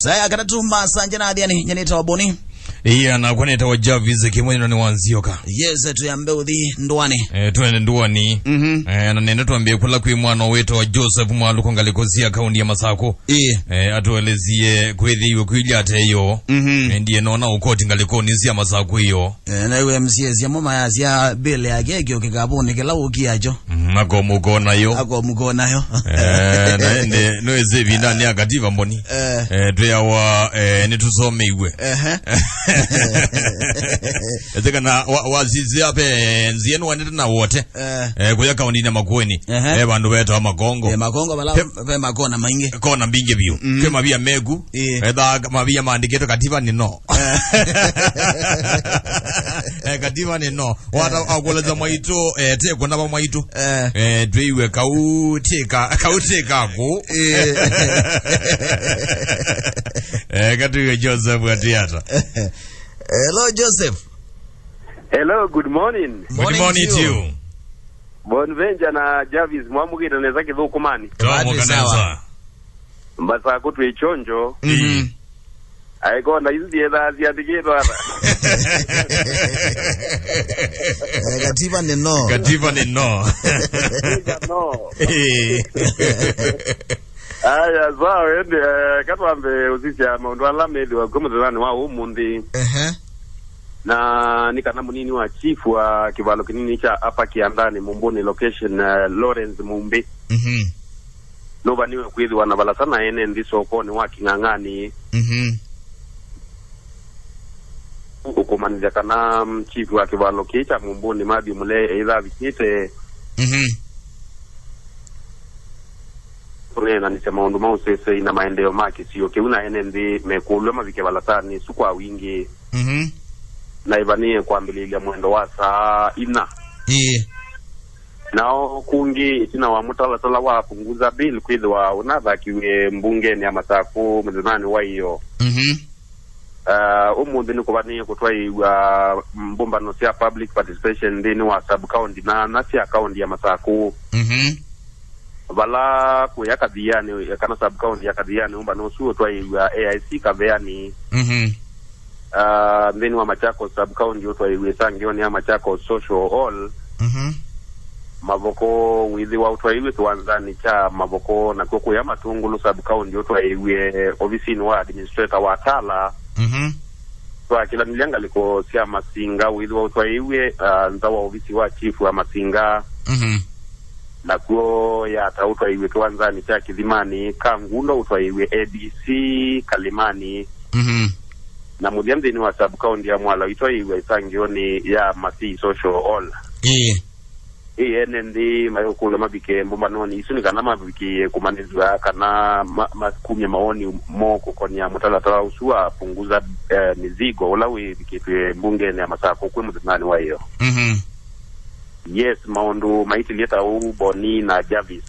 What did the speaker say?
Saya kanatuma sanjana Athiani nyaneta waboni. Iya na kwaneta wajavize kimwenye ni wanzioka. Yes, tuyambe uthi nduani. Tuende nduani. Na nene tuambie kula kui mwana wetu wa Joseph Mwaluko ngalikozia kaundi ya Masako. Atuelezie kwethi iwe kuijate iyo. Ndiye nona ukoti ngalikonizia Masako hiyo. Na iwe MCS ya mama ya zia bele ya gekyo kikabuni kila ukiajo. Ako mukona yo. Ako mukona yo. Na ende noeze vindani ya kativa mboni. Tuya wa nitusome iwe. Ezeka na wazizi ape nzienu wanita na wote kuya kaundi na makweni bandu wetu wa makongo makongo bala pe makona maingi kona mbinge biu ke mabia megu mabia maandiketo kativa ni no kativa ni no wata akuleza mwaitu te kuna ba mwaitu tuiwe kauteka ku katuwe Joseph Athiani. Hello Joseph. Hello, good morning. Good morning to you. Bonvenja na Javis mwamugi na nezaki dhukumani. Tuwamu kaneza. Mbasa kutu ichonjo. Aiko na hizi dieza aziatikitu hata. Kativa ni no. Kativa ni no. No. Aya, zao yende katwambe uzisi ya maundu alamedi wa kumuzilani wa umundi. Na nika namunini wa chief wa kivalo kinini cha hapa Kiandani Mumbuni location Lawrence Mumbi. Nova niwe kuithi wanabala sana ene ndiso koni wa Kingangani. Ukumaniza kana chief wa kivalo kicha Mumbuni madi mule either vikite. Na nisema undu mausese ina maendeo maki siyo kiuna ene ndi mekulwe mavike balatani sukwa wingi. Na ibanie kuambililia mwendo wa saa ina. Nao kungi itina wa mutalatala wa punguza bill kwidwa unadha kiwe mbungeni ya Masako mzimani wa iyo. Umundi ni kubanie kutwai mbumba nosia public participation dini wa sub-county na nasia county ya Masako. Bala kuya kadhiani kana sub-county ya kadhiani umba nosuo twai AIC kadhiani. Then wa Machako sub-county yoto iwe sangioni ya Machako social hall. Mavoko withi wa utwa iwe tuwanzani cha mavoko na koko ya Matungulu sub-county yoto iwe ofisini wa administrator wa Tala. Kwa kila nilianga liko siya Masinga withi wa utwa iwe nzawa ofisi wa chief wa Masinga. Na kuo ya tautwa iwe tuwanzani cha Kidhimani Kangundo utwa iwe ABC Kalimani. Na mudiamzi ni wa sub-county ya Mwala itwa iwe sangioni ya Masi social hall. Enendi mayokula mabike mbumbanoni isuni kana mabike kumanizwa kana makumye maoni moko konya mutalatala usua punguza mizigo ulawi bikitwe mbungeni ya Masako kwe mzimani wa iyo. Yes, maundu maiti lieta boni na Javis.